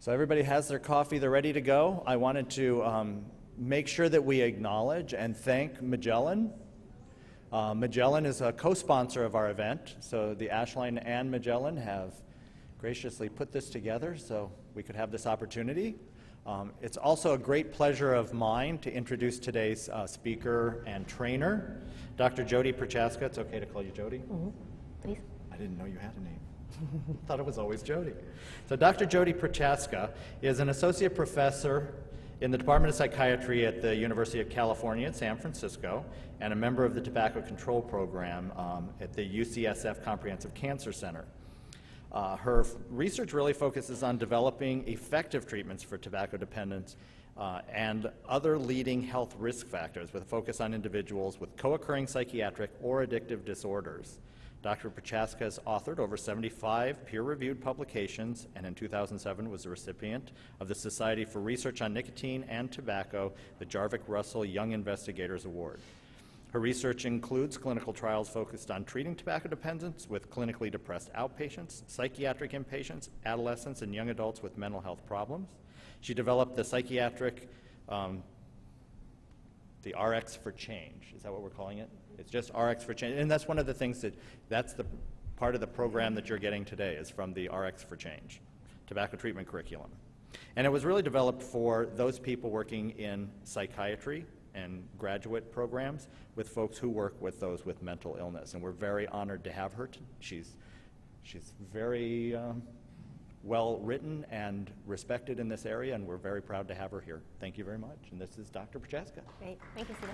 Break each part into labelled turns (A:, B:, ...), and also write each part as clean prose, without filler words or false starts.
A: So everybody has their coffee, they're ready to go. I wanted to make sure that we acknowledge and thank Magellan. Magellan is a co-sponsor of our event, so the Ashline and Magellan have graciously put this together so we could have this opportunity. It's also a great pleasure of mine to introduce today's speaker and trainer, Dr. Jody Prochaska. It's okay to call you Jody?
B: Mm-hmm. Please.
A: I didn't know you had a name. Thought it was always Jody. So Dr. Jody Prochaska is an associate professor in the Department of Psychiatry at the University of California at San Francisco and a member of the Tobacco Control Program at the UCSF Comprehensive Cancer Center. Her research really focuses on developing effective treatments for tobacco dependence and other leading health risk factors with a focus on individuals with co-occurring psychiatric or addictive disorders. Dr. Prochaska has authored over 75 peer-reviewed publications and in 2007 was a recipient of the Society for Research on Nicotine and Tobacco, the Jarvik Russell Young Investigators Award. Her research includes clinical trials focused on treating tobacco dependence with clinically depressed outpatients, psychiatric inpatients, adolescents, and young adults with mental health problems. She developed the psychiatric, the RX for Change. Is that what we're calling it? It's just RX for Change. And that's one of the things that's the part of the program that you're getting today is from the RX for Change, tobacco treatment curriculum. And it was really developed for those people working in psychiatry and graduate programs with folks who work with those with mental illness. And we're very honored to have her. She's very well written and respected in this area, and we're very proud to have her here. Thank you very much. And this is Dr. Prochaska.
B: Great. Thank you, Sita.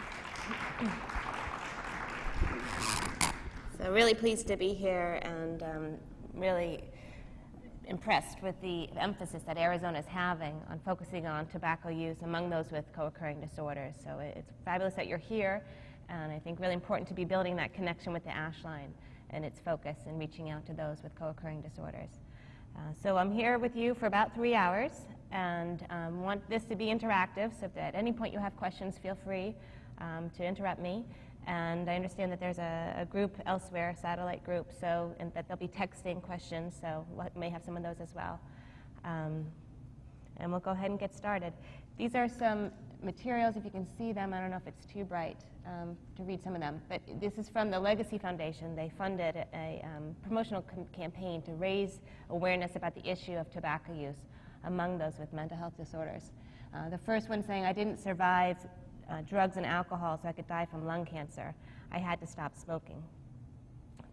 B: So really pleased to be here and really impressed with the emphasis that Arizona is having on focusing on tobacco use among those with co-occurring disorders. So it's fabulous that you're here, and I think really important to be building that connection with the Ashline and its focus in reaching out to those with co-occurring disorders. So I'm here with you for about 3 hours and want this to be interactive, so if at any point you have questions, feel free to interrupt me. And I understand that there's a group elsewhere, a satellite group, and that they'll be texting questions, so we may have some of those as well. And we'll go ahead and get started. These are some materials, if you can see them. I don't know if it's too bright to read some of them, but this is from the Legacy Foundation. They funded a promotional campaign to raise awareness about the issue of tobacco use among those with mental health disorders. The first one saying, I didn't survive drugs and alcohol so I could die from lung cancer. I had to stop smoking.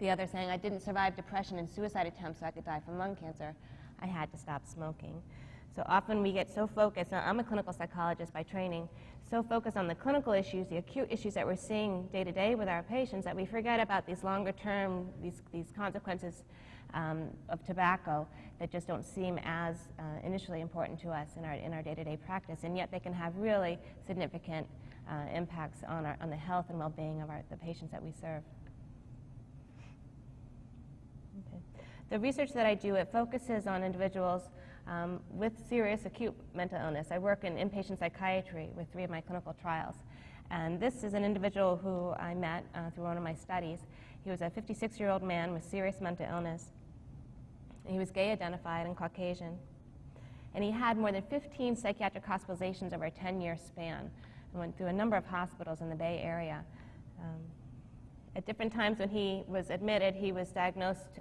B: The other saying, I didn't survive depression and suicide attempts so I could die from lung cancer. I had to stop smoking. So often we get so focused, now I'm a clinical psychologist by training, so focused on the clinical issues, the acute issues that we're seeing day to day with our patients that we forget about these longer term, these consequences of tobacco that just don't seem as initially important to us in our day-to-day practice, and yet they can have really significant impacts on the health and well-being of the patients that we serve. Okay. The research that I do, it focuses on individuals with serious acute mental illness. I work in inpatient psychiatry with 3 of my clinical trials. And this is an individual who I met through one of my studies. He was a 56-year-old man with serious mental illness. He was gay identified and Caucasian. And he had more than 15 psychiatric hospitalizations over a 10-year span and went through a number of hospitals in the Bay Area. At different times when he was admitted, he was diagnosed,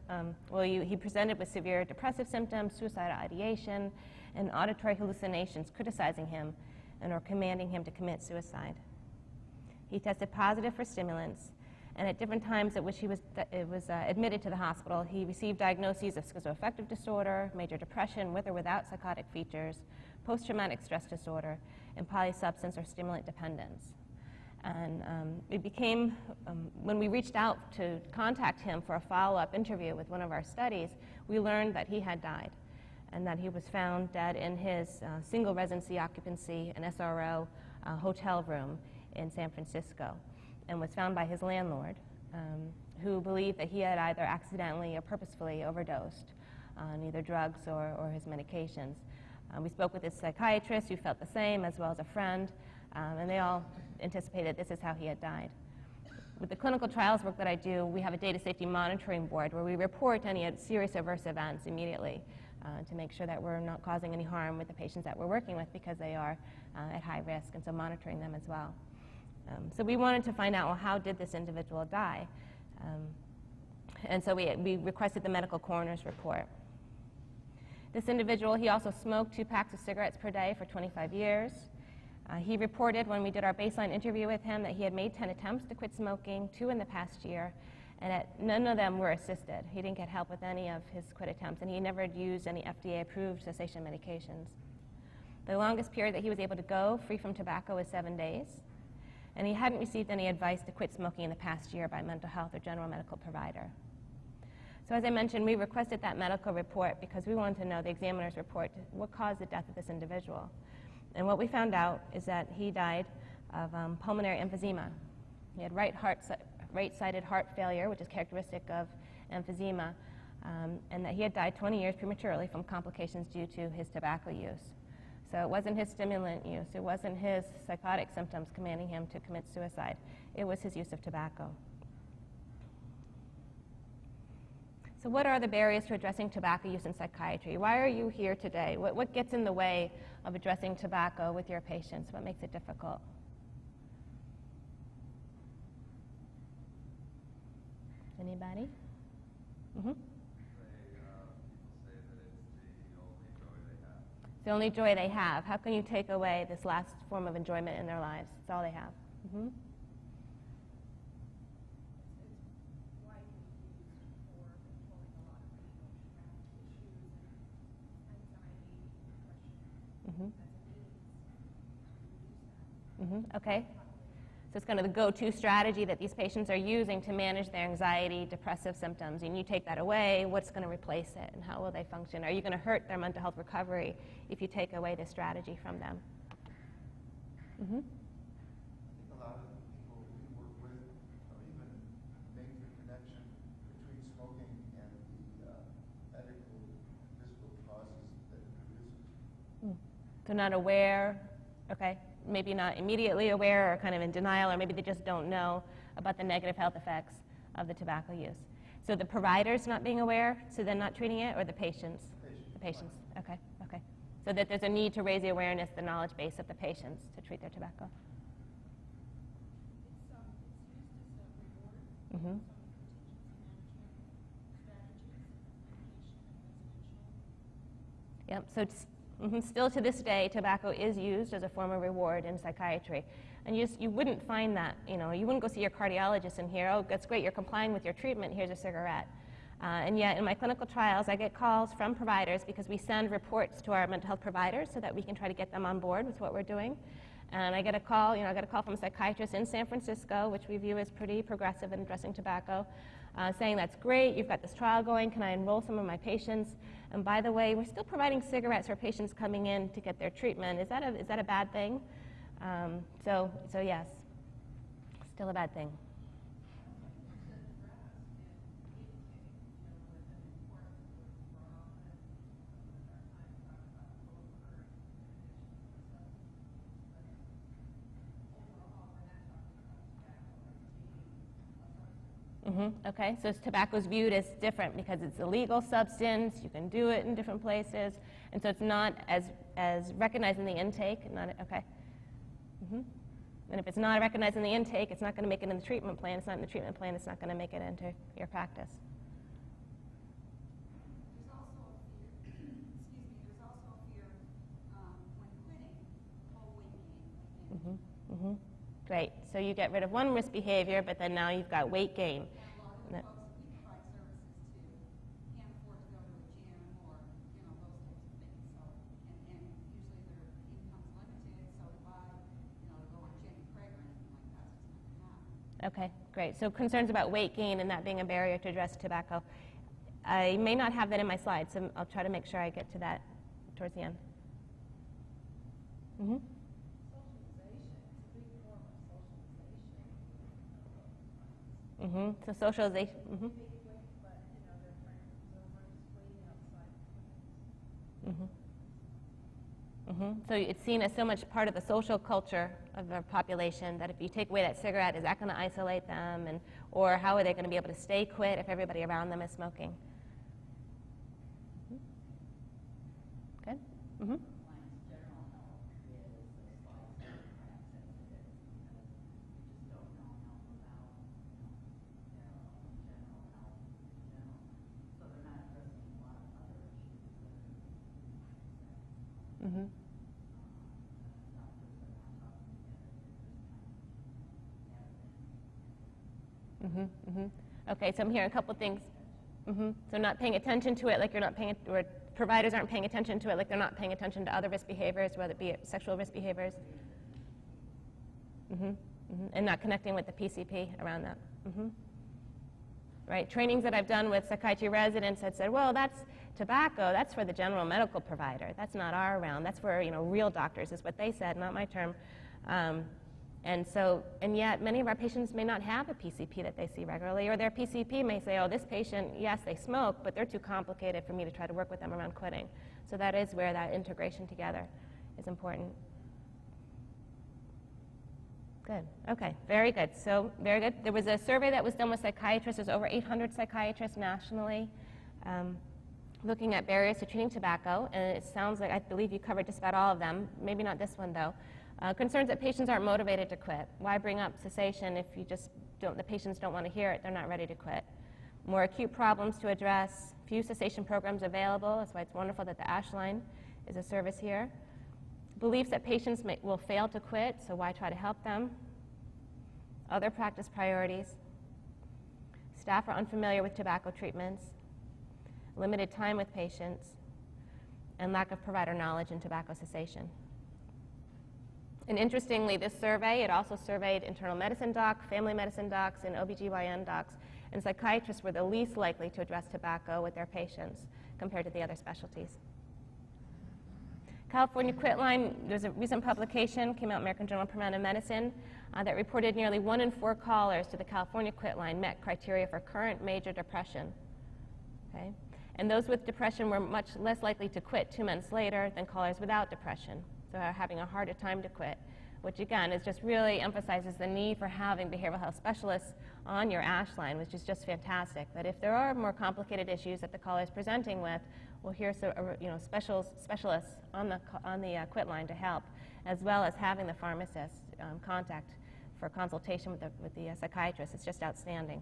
B: he presented with severe depressive symptoms, suicidal ideation, and auditory hallucinations criticizing him and or commanding him to commit suicide. He tested positive for stimulants, and at different times at which he was admitted to the hospital, he received diagnoses of schizoaffective disorder, major depression with or without psychotic features, post-traumatic stress disorder, and polysubstance or stimulant dependence. And it became, when we reached out to contact him for a follow-up interview with one of our studies, we learned that he had died and that he was found dead in his single residency occupancy, an SRO hotel room in San Francisco, and was found by his landlord, who believed that he had either accidentally or purposefully overdosed on either drugs or his medications. We spoke with his psychiatrist, who felt the same, as well as a friend, and they all anticipated this is how he had died. With the clinical trials work that I do, we have a data safety monitoring board where we report any serious adverse events immediately to make sure that we're not causing any harm with the patients that we're working with, because they are at high risk, and so monitoring them as well. So we wanted to find out, well, how did this individual die? And so we requested the medical coroner's report. This individual, he also smoked 2 packs of cigarettes per day for 25 years. He reported when we did our baseline interview with him that he had made 10 attempts to quit smoking, 2 in the past year, and that none of them were assisted. He didn't get help with any of his quit attempts, and he never had used any FDA-approved cessation medications. The longest period that he was able to go free from tobacco was 7 days, and he hadn't received any advice to quit smoking in the past year by mental health or general medical provider. So as I mentioned, we requested that medical report because we wanted to know, the examiner's report, what caused the death of this individual. And what we found out is that he died of pulmonary emphysema. He had right-sided heart failure, which is characteristic of emphysema, and that he had died 20 years prematurely from complications due to his tobacco use. So it wasn't his stimulant use, it wasn't his psychotic symptoms commanding him to commit suicide, it was his use of tobacco. So what are the barriers to addressing tobacco use in psychiatry? Why are you here today? What gets in the way of addressing tobacco with your patients? What makes it difficult? Anybody? Mm-hmm.
C: People say that it's the only joy they have.
B: It's the only joy they have. How can you take away this last form of enjoyment in their lives? It's all they have. Mm-hmm. Okay. So it's kind of the go-to strategy that these patients are using to manage their anxiety, depressive symptoms. And you take that away, what's going to replace it, and how will they function? Are you going to hurt their mental health recovery if you take away this strategy from them? Mm-hmm.
C: I think a lot of the people we work with don't even make the connection between smoking and the medical physical causes that it produces.
B: So not aware, okay. Maybe not immediately aware or kind of in denial, or maybe they just don't know about the negative health effects of the tobacco use. So the provider's not being aware, so they're not treating it, or the patients? The patients, okay, okay. So that there's a need to raise the awareness, the knowledge base of the patients to treat their tobacco.
D: It's used as a reward.
B: Mm-hmm. Yep, so it's, still to this day, tobacco is used as a form of reward in psychiatry. And you wouldn't find that, you wouldn't go see your cardiologist and hear, oh, that's great, you're complying with your treatment, here's a cigarette. And yet in my clinical trials, I get calls from providers because we send reports to our mental health providers so that we can try to get them on board with what we're doing. And I get a call, I got a call from a psychiatrist in San Francisco, which we view as pretty progressive in addressing tobacco, saying, that's great, you've got this trial going, can I enroll some of my patients? And by the way, we're still providing cigarettes for patients coming in to get their treatment. Is that a bad thing? So yes, still a bad thing. Okay, so tobacco is viewed as different because it's a legal substance, you can do it in different places, and so it's not as recognized in the intake, okay. And if it's not recognized in the intake, it's not going to make it in the treatment plan, it's not in the treatment plan, it's not going to make it into your practice.
D: There's also a fear, there's also a fear when quitting, whole weight gain.
B: Great, so you get rid of one risk behavior, but then now you've got weight gain.
D: And a lot of the folks that we provide services to can't afford to go to a gym or, those types of things. So, and usually their income's limited, so to buy, to go on Jenny Craig or anything like that's just not going to happen.
B: Okay, great. So concerns about weight gain and that being a barrier to address tobacco. I may not have that in my slides, so I'll try to make sure I get to that towards the end. So socialization. So it's seen as so much part of the social culture of our population that if you take away that cigarette, is that going to isolate them, or how are they going to be able to stay quit if everybody around them is smoking? Mm-hmm.
E: Mine's general health is a slice of crack sensitive because we just don't know enough about, their own general health in general. So they're not addressing a lot of other issues that are
B: Mm-hmm.
E: doctors are not talking together. They're just
B: Mm-hmm. Mm-hmm. Okay, so I'm hearing a couple things. Mm-hmm. So not paying attention to it like you're not paying, or providers aren't paying attention to it like they're not paying attention to other risk behaviors, whether it be sexual risk behaviors. Mm-hmm. Mm-hmm. And not connecting with the PCP around that. Mm-hmm. Right? Trainings that I've done with psychiatry residents had said, well, that's tobacco, that's for the general medical provider. That's not our realm. That's for, real doctors, is what they said, not my term. And yet many of our patients may not have a PCP that they see regularly, or their PCP may say, oh, this patient, yes, they smoke, but they're too complicated for me to try to work with them around quitting. So that is where that integration together is important. Good. Okay. Very good. So very good. There was a survey that was done with psychiatrists. There's over 800 psychiatrists nationally looking at barriers to treating tobacco. And it sounds like, I believe you covered just about all of them. Maybe not this one, though. Concerns that patients aren't motivated to quit. Why bring up cessation if you just don't, the patients don't want to hear it, they're not ready to quit. More acute problems to address, few cessation programs available. That's why it's wonderful that the Ashline is a service here. Beliefs that patients will fail to quit, so why try to help them? Other practice priorities. Staff are unfamiliar with tobacco treatments. Limited time with patients. And lack of provider knowledge in tobacco cessation. And interestingly, this survey, it also surveyed internal medicine docs, family medicine docs, and OBGYN docs, and psychiatrists were the least likely to address tobacco with their patients compared to the other specialties. California Quit Line, there's a recent publication, came out American Journal of Preventive Medicine, that reported nearly 1 in 4 callers to the California Quit Line met criteria for current major depression. Okay? And those with depression were much less likely to quit 2 months later than callers without depression. So are having a harder time to quit, which again is just really emphasizes the need for having behavioral health specialists on your Ashline, which is just fantastic. That if there are more complicated issues that the caller is presenting with, we'll hear specialists on the Quit Line to help, as well as having the pharmacist contact for consultation with the psychiatrist. It's just outstanding.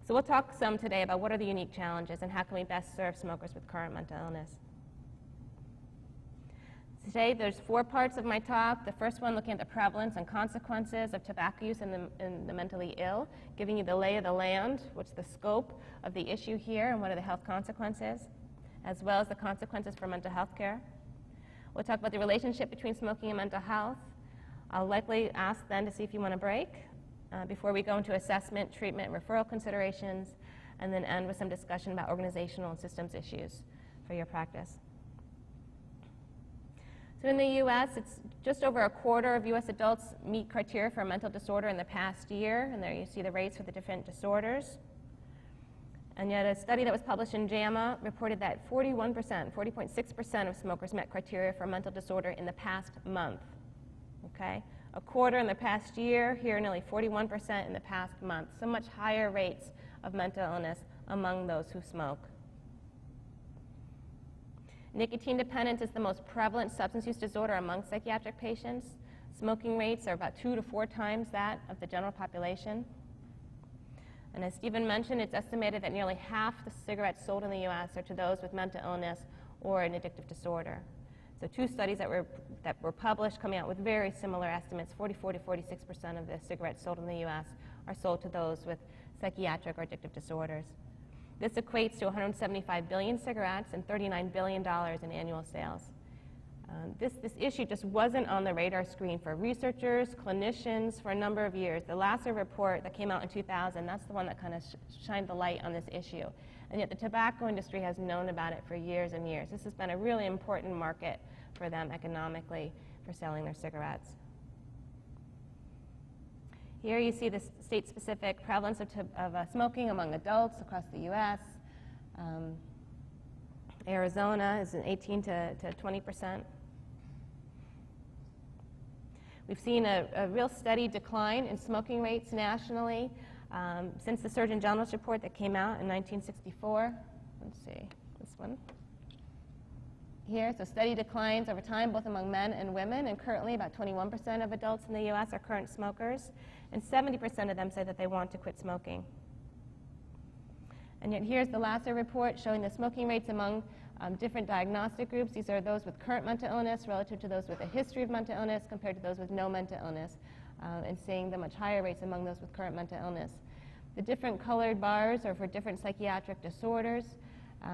B: So we'll talk some today about what are the unique challenges and how can we best serve smokers with current mental illness. Today, there's 4 parts of my talk. The first one looking at the prevalence and consequences of tobacco use in the mentally ill, giving you the lay of the land, what's the scope of the issue here, and what are the health consequences, as well as the consequences for mental health care. We'll talk about the relationship between smoking and mental health. I'll likely ask then to see if you want a break before we go into assessment, treatment, referral considerations, and then end with some discussion about organizational and systems issues for your practice. So in the U.S., it's just over a quarter of U.S. adults meet criteria for a mental disorder in the past year, and there you see the rates for the different disorders. And yet a study that was published in JAMA reported that 40.6% of smokers met criteria for a mental disorder in the past month. Okay? A quarter in the past year, here nearly 41% in the past month. So much higher rates of mental illness among those who smoke. Nicotine dependence is the most prevalent substance use disorder among psychiatric patients. Smoking rates are about 2 to 4 times that of the general population. And as Stephen mentioned, it's estimated that nearly half the cigarettes sold in the U.S. are to those with mental illness or an addictive disorder. So 2 studies that were published coming out with very similar estimates. 44 to 46% of the cigarettes sold in the U.S. are sold to those with psychiatric or addictive disorders. This equates to 175 billion cigarettes and $39 billion in annual sales. This issue just wasn't on the radar screen for researchers, clinicians for a number of years. The Lasser report that came out in 2000, that's the one that kind of shined the light on this issue. And yet the tobacco industry has known about it for years and years. This has been a really important market for them economically for selling their cigarettes. Here you see the state-specific prevalence of smoking among adults across the U.S. Arizona is 18 to 20%. We've seen a real steady decline in smoking rates nationally since the Surgeon General's report that came out in 1964. Let's see, this one. here. So steady declines over time, both among men and women, and currently about 21% of adults in the U.S. are current smokers, and 70% of them say that they want to quit smoking. And yet here's the Lasser report showing the smoking rates among different diagnostic groups. These are those with current mental illness relative to those with a history of mental illness compared to those with no mental illness, and seeing the much higher rates among those with current mental illness. The different colored bars are for different psychiatric disorders.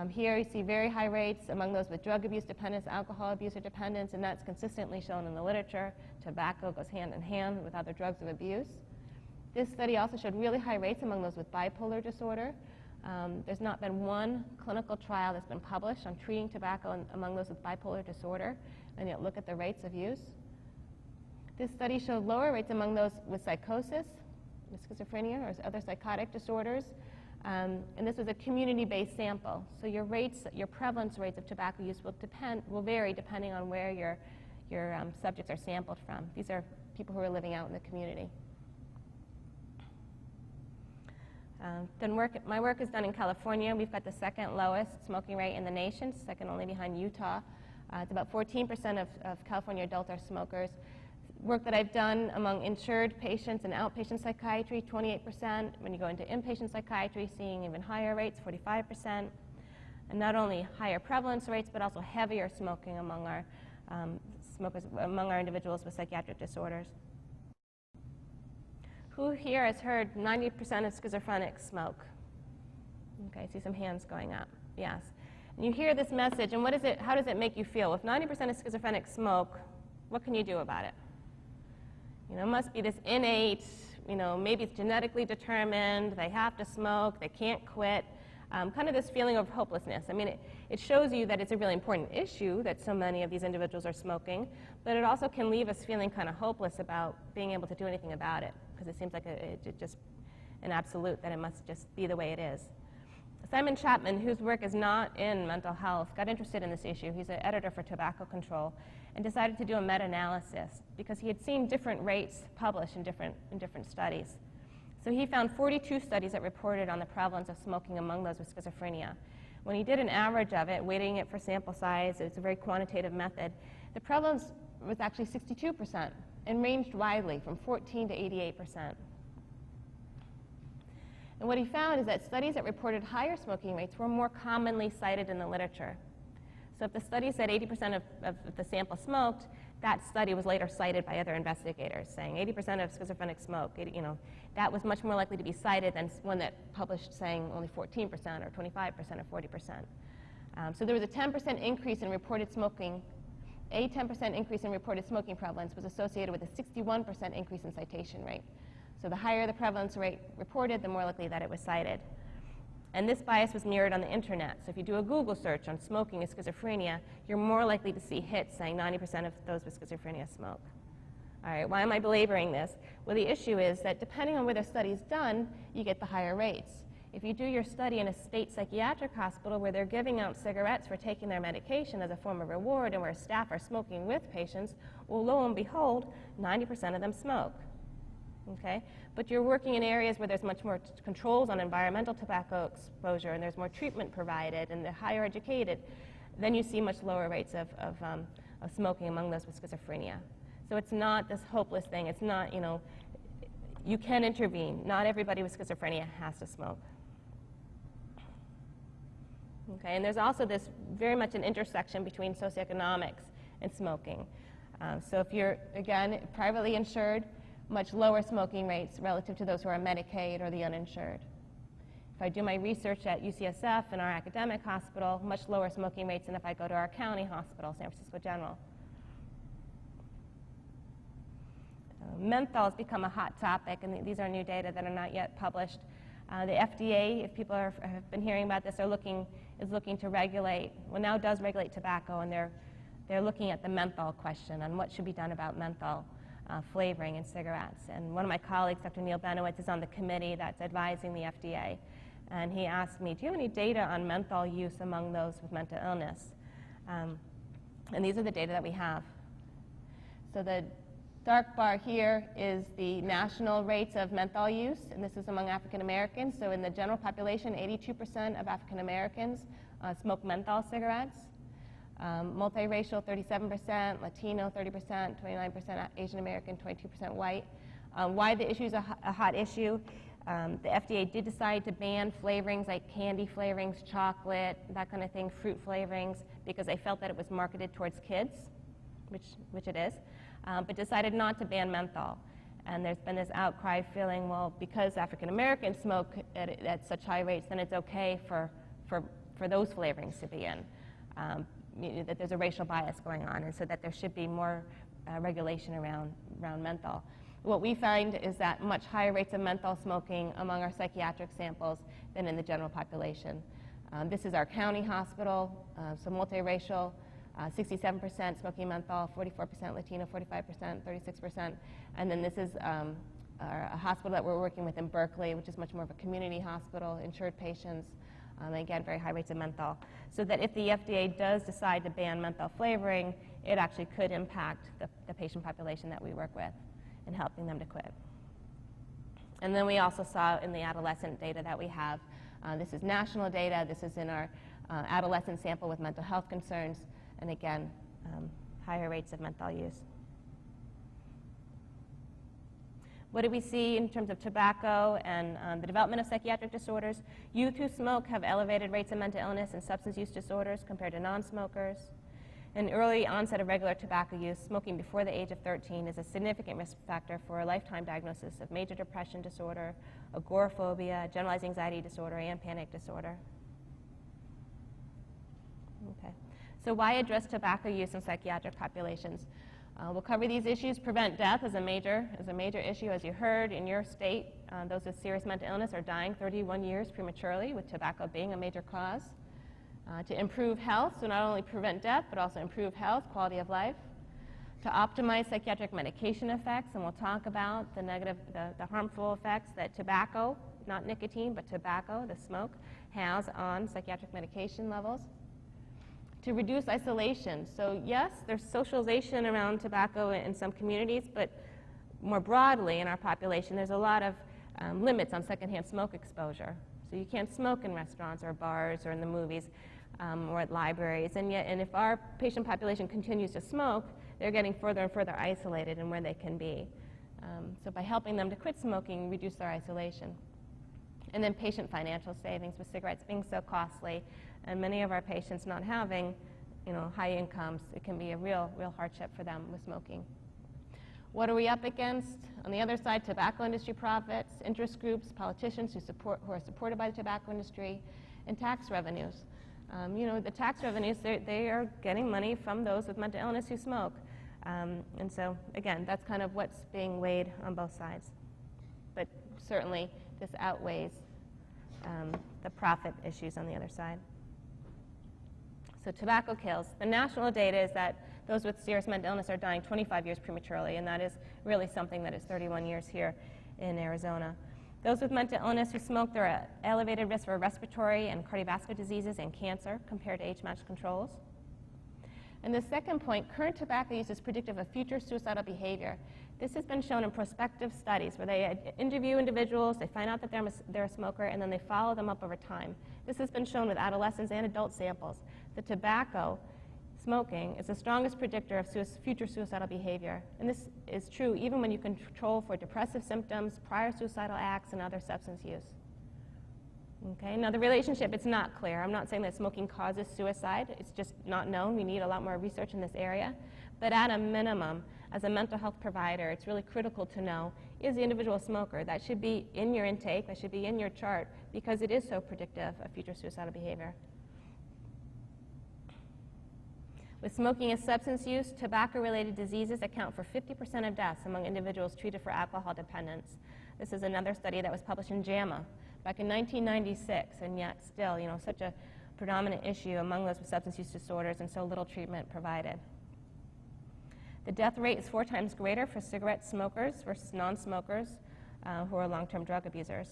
B: Here you see very high rates among those with drug abuse dependence, alcohol abuse or dependence, and that's consistently shown in the literature. Tobacco goes hand in hand with other drugs of abuse. This study also showed really high rates among those with bipolar disorder. There's not been one clinical trial that's been published on treating tobacco among those with bipolar disorder, and yet look at the rates of use. This study showed lower rates among those with psychosis, with schizophrenia, or other psychotic disorders. And this was a community-based sample. So your prevalence rates of tobacco use will vary depending on where your subjects are sampled from. These are people who are living out in the community. My work is done in California. We've got the second lowest smoking rate in the nation, second only behind Utah. It's about 14% of California adults are smokers. Work that I've done among insured patients in outpatient psychiatry, 28%. When you go into inpatient psychiatry, seeing even higher rates, 45%. And not only higher prevalence rates, but also heavier smoking among our among our individuals with psychiatric disorders. Who here has heard 90% of schizophrenics smoke? Okay, I see some hands going up. Yes. And you hear this message, and how does it make you feel? If 90% of schizophrenics smoke, what can you do about it? It must be this innate, maybe it's genetically determined, they have to smoke, they can't quit, kind of this feeling of hopelessness. I mean, it shows you that it's a really important issue that so many of these individuals are smoking, but it also can leave us feeling kind of hopeless about being able to do anything about it, because it seems like it's just an absolute that it must just be the way it is. Simon Chapman, whose work is not in mental health, got interested in this issue. He's an editor for Tobacco Control, and decided to do a meta-analysis because he had seen different rates published in different studies. So he found 42 studies that reported on the prevalence of smoking among those with schizophrenia. When he did an average of it, weighting it for sample size, it's a very quantitative method, the prevalence was actually 62% and ranged widely from 14 to 88%. And what he found is that studies that reported higher smoking rates were more commonly cited in the literature. So if the study said 80% of the sample smoked, that study was later cited by other investigators, saying 80% of schizophrenics smoke. That was much more likely to be cited than one that published saying only 14% or 25% or 40%. So there was a 10% increase in reported smoking. A 10% increase in reported smoking prevalence was associated with a 61% increase in citation rate. So the higher the prevalence rate reported, the more likely that it was cited. And this bias was mirrored on the internet. So if you do a Google search on smoking and schizophrenia, you're more likely to see hits saying 90% of those with schizophrenia smoke. All right, why am I belaboring this? Well, the issue is that depending on where the study is done, you get the higher rates. If you do your study in a state psychiatric hospital where they're giving out cigarettes for taking their medication as a form of reward and where staff are smoking with patients, well, lo and behold, 90% of them smoke. Okay? But you're working in areas where there's much more controls on environmental tobacco exposure and there's more treatment provided and they're higher educated, then you see much lower rates of smoking among those with schizophrenia. So it's not this hopeless thing. It's not, you can intervene. Not everybody with schizophrenia has to smoke. Okay, and there's also this very much an intersection between socioeconomics and smoking. So if you're, again, privately insured, much lower smoking rates relative to those who are Medicaid or the uninsured. If I do my research at UCSF and our academic hospital, much lower smoking rates than if I go to our county hospital, San Francisco General. Menthol has become a hot topic, and these are new data that are not yet published. The FDA, if people have been hearing about this, is looking to regulate, well, now does regulate tobacco, and they're looking at the menthol question on what should be done about menthol flavoring in cigarettes. And one of my colleagues, Dr. Neil Benowitz, is on the committee that's advising the FDA. And he asked me, do you have any data on menthol use among those with mental illness? And these are the data that we have. So the dark bar here is the national rates of menthol use, and this is among African Americans. So in the general population, 82% of African Americans smoke menthol cigarettes. Multiracial, 37%, Latino, 30%, 29% Asian American, 22% white. Why the issue is a hot issue? The FDA did decide to ban flavorings like candy flavorings, chocolate, that kind of thing, fruit flavorings, because they felt that it was marketed towards kids, which it is, but decided not to ban menthol. And there's been this outcry feeling, well, because African Americans smoke at such high rates, then it's okay for those flavorings to be in. That there's a racial bias going on, and so that there should be more regulation around menthol. What we find is that much higher rates of menthol smoking among our psychiatric samples than in the general population. This is our county hospital, so multiracial, 67% smoking menthol, 44% Latino, 45%, 36%. And then this is a hospital that we're working with in Berkeley, which is much more of a community hospital, insured patients, again, very high rates of menthol. So that if the FDA does decide to ban menthol flavoring, it actually could impact the patient population that we work with in helping them to quit. And then we also saw in the adolescent data that we have, this is national data, this is in our adolescent sample with mental health concerns, and again, higher rates of menthol use. What do we see in terms of tobacco and the development of psychiatric disorders? Youth who smoke have elevated rates of mental illness and substance use disorders compared to non-smokers. An early onset of regular tobacco use, smoking before the age of 13, is a significant risk factor for a lifetime diagnosis of major depression disorder, agoraphobia, generalized anxiety disorder, and panic disorder. Okay. So why address tobacco use in psychiatric populations? We'll cover these issues. Prevent death is a major issue. As you heard, in your state, those with serious mental illness are dying 31 years prematurely, with tobacco being a major cause. To improve health, so not only prevent death, but also improve health, quality of life. To optimize psychiatric medication effects, and we'll talk about the harmful effects that tobacco, not nicotine, but tobacco, the smoke, has on psychiatric medication levels. To reduce isolation. So yes, there's socialization around tobacco in some communities, but more broadly in our population, there's a lot of limits on secondhand smoke exposure. So you can't smoke in restaurants or bars or in the movies or at libraries. And if our patient population continues to smoke, they're getting further and further isolated in where they can be. So by helping them to quit smoking, reduce their isolation. And then patient financial savings, with cigarettes being so costly, and many of our patients not having, high incomes, it can be a real hardship for them with smoking. What are we up against? On the other side, tobacco industry profits, interest groups, politicians who are supported by the tobacco industry, and tax revenues. The tax revenues, they are getting money from those with mental illness who smoke. And so, again, that's kind of what's being weighed on both sides. But certainly, this outweighs the profit issues on the other side. So tobacco kills. The national data is that those with serious mental illness are dying 25 years prematurely, and that is really something that is 31 years here in Arizona. Those with mental illness who smoke, they're at elevated risk for respiratory and cardiovascular diseases and cancer compared to age-matched controls. And the second point, current tobacco use is predictive of future suicidal behavior. This has been shown in prospective studies where they interview individuals, they find out that they're a smoker, and then they follow them up over time. This has been shown with adolescents and adult samples. The tobacco smoking is the strongest predictor of future suicidal behavior. And this is true even when you control for depressive symptoms, prior suicidal acts, and other substance use. Okay, now the relationship, it's not clear. I'm not saying that smoking causes suicide. It's just not known. We need a lot more research in this area. But at a minimum, as a mental health provider, it's really critical to know, is the individual a smoker? That should be in your intake, that should be in your chart, because it is so predictive of future suicidal behavior. With smoking and substance use, tobacco-related diseases account for 50% of deaths among individuals treated for alcohol dependence. This is another study that was published in JAMA back in 1996, and yet still, such a predominant issue among those with substance use disorders and so little treatment provided. The death rate is 4 times greater for cigarette smokers versus non-smokers who are long-term drug abusers.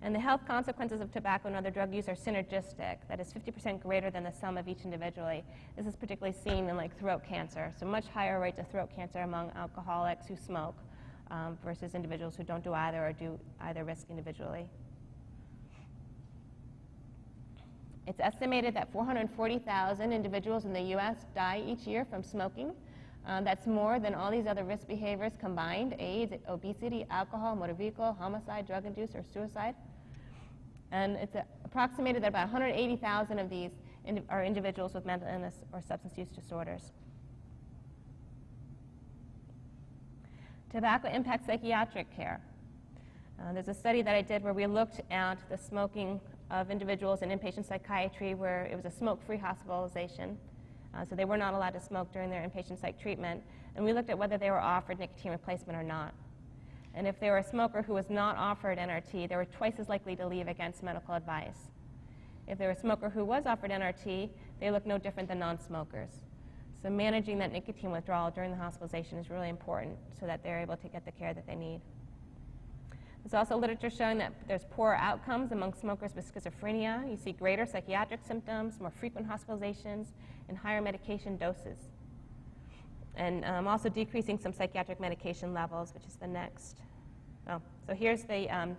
B: And the health consequences of tobacco and other drug use are synergistic, that is 50% greater than the sum of each individually. This is particularly seen in throat cancer, so much higher rates of throat cancer among alcoholics who smoke versus individuals who don't do either or do either risk individually. It's estimated that 440,000 individuals in the U.S. die each year from smoking. That's more than all these other risk behaviors combined: AIDS, obesity, alcohol, motor vehicle, homicide, drug abuse, or suicide. And it's approximated that about 180,000 of these are individuals with mental illness or substance use disorders. Tobacco impacts psychiatric care. There's a study that I did where we looked at the smoking of individuals in inpatient psychiatry where it was a smoke-free hospitalization. So they were not allowed to smoke during their inpatient psych treatment. And we looked at whether they were offered nicotine replacement or not. And if they were a smoker who was not offered NRT, they were twice as likely to leave against medical advice. If they were a smoker who was offered NRT, they looked no different than non-smokers. So managing that nicotine withdrawal during the hospitalization is really important so that they're able to get the care that they need. There's also literature showing that there's poorer outcomes among smokers with schizophrenia. You see greater psychiatric symptoms, more frequent hospitalizations, and higher medication doses. And also decreasing some psychiatric medication levels, which is the next. So here's the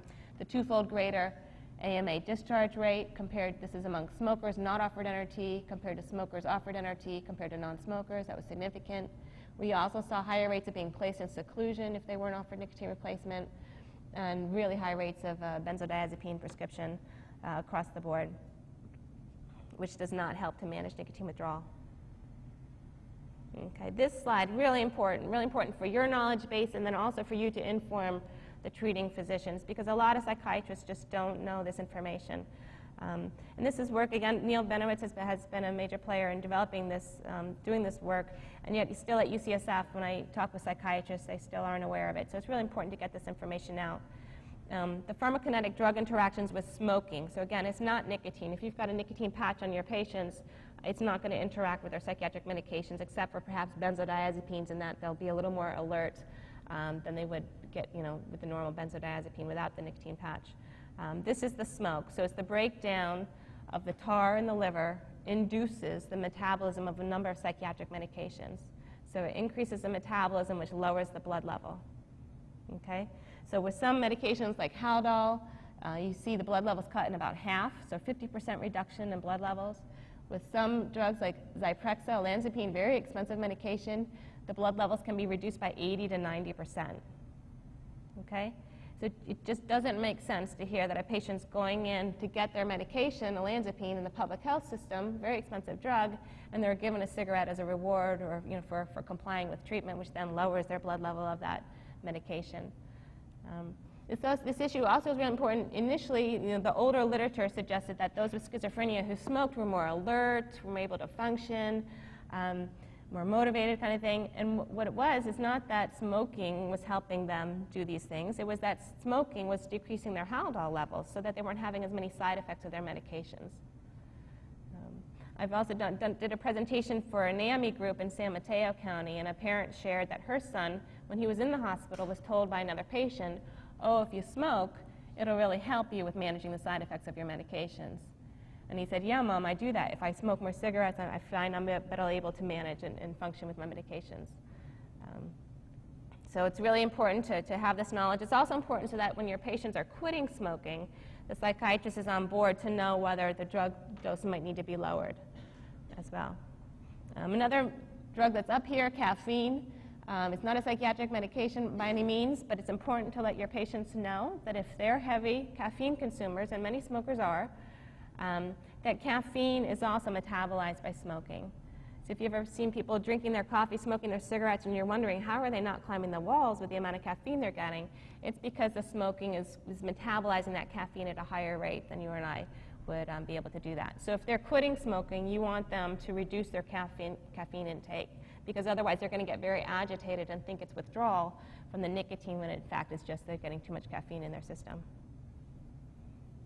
B: twofold greater AMA discharge rate compared, this is among smokers not offered NRT compared to smokers offered NRT compared to non-smokers. That was significant. We also saw higher rates of being placed in seclusion if they weren't offered nicotine replacement, and really high rates of benzodiazepine prescription across the board, which does not help to manage nicotine withdrawal. Okay, this slide, really important for your knowledge base and then also for you to inform the treating physicians, because a lot of psychiatrists just don't know this information. And this is work, again, Neil Benowitz has been a major player in developing this, doing this work, and yet still at UCSF, when I talk with psychiatrists, they still aren't aware of it. So it's really important to get this information out. The pharmacokinetic drug interactions with smoking. So again, it's not nicotine. If you've got a nicotine patch on your patients, it's not going to interact with their psychiatric medications, except for perhaps benzodiazepines, in that they'll be a little more alert than they would get, with the normal benzodiazepine without the nicotine patch. This is the smoke. So it's the breakdown of the tar in the liver induces the metabolism of a number of psychiatric medications. So it increases the metabolism, which lowers the blood level. Okay? So with some medications like Haldol, you see the blood levels cut in about half, so 50% reduction in blood levels. With some drugs like Zyprexa, olanzapine, very expensive medication, the blood levels can be reduced by 80 to 90%. Okay? So it just doesn't make sense to hear that a patient's going in to get their medication, olanzapine, in the public health system, very expensive drug, and they're given a cigarette as a reward or for complying with treatment, which then lowers their blood level of that medication. This issue also is really important. Initially, the older literature suggested that those with schizophrenia who smoked were more alert, were able to function, more motivated kind of thing. And what it was is not that smoking was helping them do these things. It was that smoking was decreasing their Haldol levels so that they weren't having as many side effects of their medications. I've also did a presentation for a NAMI group in San Mateo County, and a parent shared that her son, when he was in the hospital, was told by another patient, "Oh, if you smoke, it'll really help you with managing the side effects of your medications." And he said, "Yeah, Mom, I do that. If I smoke more cigarettes, I find I'm better able to manage and function with my medications." So it's really important to have this knowledge. It's also important so that when your patients are quitting smoking, the psychiatrist is on board to know whether the drug dose might need to be lowered as well. Another drug that's up here, caffeine. It's not a psychiatric medication by any means, but it's important to let your patients know that if they're heavy caffeine consumers, and many smokers are, that caffeine is also metabolized by smoking. So if you've ever seen people drinking their coffee, smoking their cigarettes, and you're wondering how are they not climbing the walls with the amount of caffeine they're getting, it's because the smoking is metabolizing that caffeine at a higher rate than you and I would be able to do that. So if they're quitting smoking, you want them to reduce their caffeine intake, because otherwise they're going to get very agitated and think it's withdrawal from the nicotine when in fact it's just they're getting too much caffeine in their system.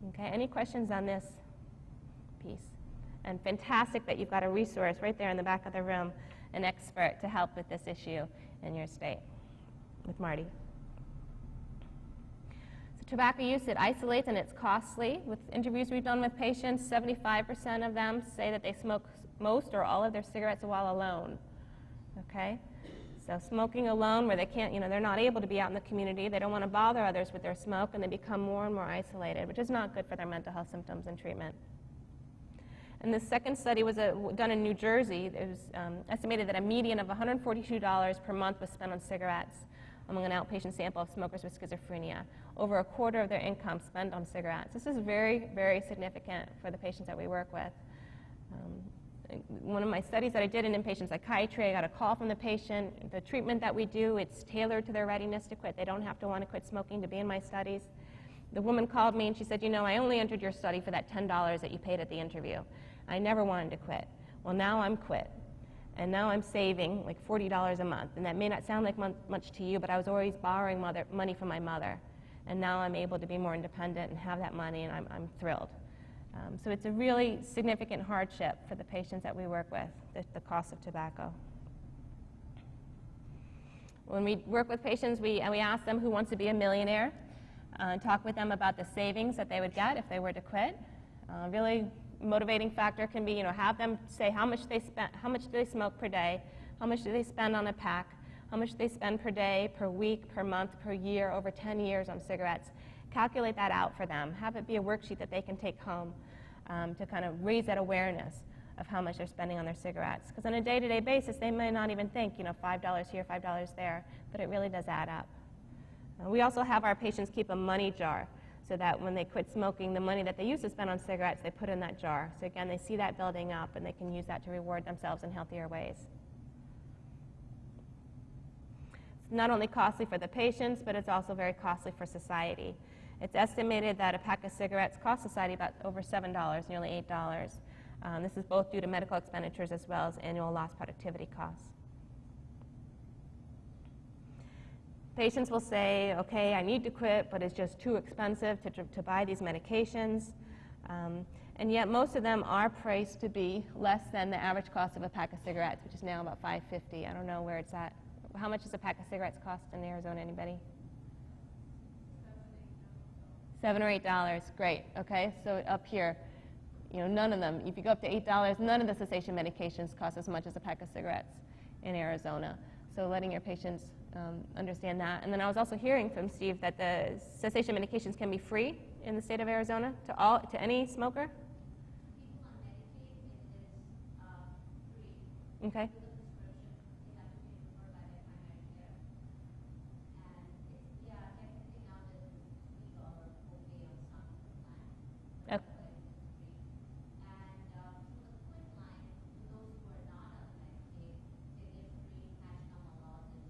B: Okay, any questions on this piece? And fantastic that you've got a resource right there in the back of the room, an expert to help with this issue in your state, with Marty. So tobacco use, it isolates and it's costly. With interviews we've done with patients, 75% of them say that they smoke most or all of their cigarettes while alone. Okay? So smoking alone, where they can't, they're not able to be out in the community, they don't want to bother others with their smoke, and they become more and more isolated, which is not good for their mental health symptoms and treatment. And the second study was done in New Jersey. It was estimated that a median of $142 per month was spent on cigarettes among an outpatient sample of smokers with schizophrenia. Over a quarter of their income spent on cigarettes. This is very, very significant for the patients that we work with. One of my studies that I did in inpatient psychiatry, I got a call from the patient. The treatment that we do, it's tailored to their readiness to quit. They don't have to want to quit smoking to be in my studies. The woman called me and she said, you know, I only entered your study for that $10 that you paid at the interview. I never wanted to quit. Well, now I'm quit. And now I'm saving like $40 a month. And that may not sound like much to you, but I was always borrowing money from my mother. And now I'm able to be more independent and have that money, and I'm thrilled. So it's a really significant hardship for the patients that we work with, the cost of tobacco. When we work with patients, we ask them who wants to be a millionaire, and talk with them about the savings that they would get if they were to quit. Really motivating factor can be, have them say how much do they smoke per day, how much do they spend on a pack, how much do they spend per day, per week, per month, per year, over 10 years on cigarettes. Calculate that out for them. Have it be a worksheet that they can take home to kind of raise that awareness of how much they're spending on their cigarettes. Because on a day-to-day basis, they may not even think, $5 here, $5 there, but it really does add up. We also have our patients keep a money jar so that when they quit smoking, the money that they used to spend on cigarettes, they put in that jar. So again, they see that building up and they can use that to reward themselves in healthier ways. It's not only costly for the patients, but it's also very costly for society. It's estimated that a pack of cigarettes costs society about over $7, nearly $8. This is both due to medical expenditures as well as annual lost productivity costs. Patients will say, okay, I need to quit, but it's just too expensive to buy these medications. And yet most of them are priced to be less than the average cost of a pack of cigarettes, which is now about $5.50. I don't know where it's at. How much does a pack of cigarettes cost in Arizona, anybody? $7 or $8, great, okay? So up here, none of them, if you go up to $8, none of the cessation medications cost as much as a pack of cigarettes in Arizona. So letting your patients understand that. And then I was also hearing from Steve that the cessation medications can be free in the state of Arizona to any smoker.
F: People on Medicaid, it's free.
B: Okay.
F: With a prescription, they have to be referred by their primary care. And it's, everything else is $3 copay on some of the plans.
B: Okay.
F: But otherwise it's free. And for the quit line, those who are not on Medicaid, they get free patch gum or lozenge.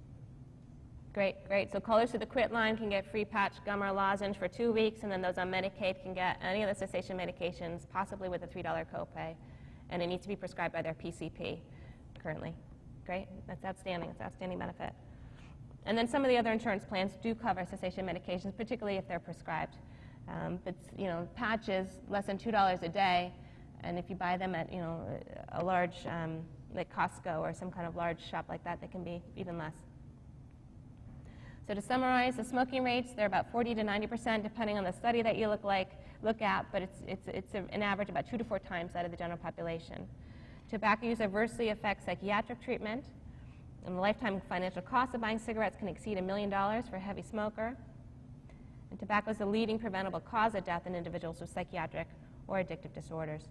B: Great, great. So callers to the quit line can get free patch gum or lozenge for 2 weeks, and then those on Medicaid can get any of the cessation medications, possibly with a $3 copay. And it needs to be prescribed by their PCP currently. Great, that's outstanding. It's an outstanding benefit. And then some of the other insurance plans do cover cessation medications, particularly if they're prescribed. But patches less than $2 a day, and if you buy them at a large like Costco or some kind of large shop like that, they can be even less. So to summarize, the smoking rates, they're about 40 to 90%, depending on the study that you look at, but it's an average about 2 to 4 times that of the general population. Tobacco use adversely affects psychiatric treatment, and the lifetime financial cost of buying cigarettes can exceed $1 million for a heavy smoker. And tobacco is the leading preventable cause of death in individuals with psychiatric or addictive disorders.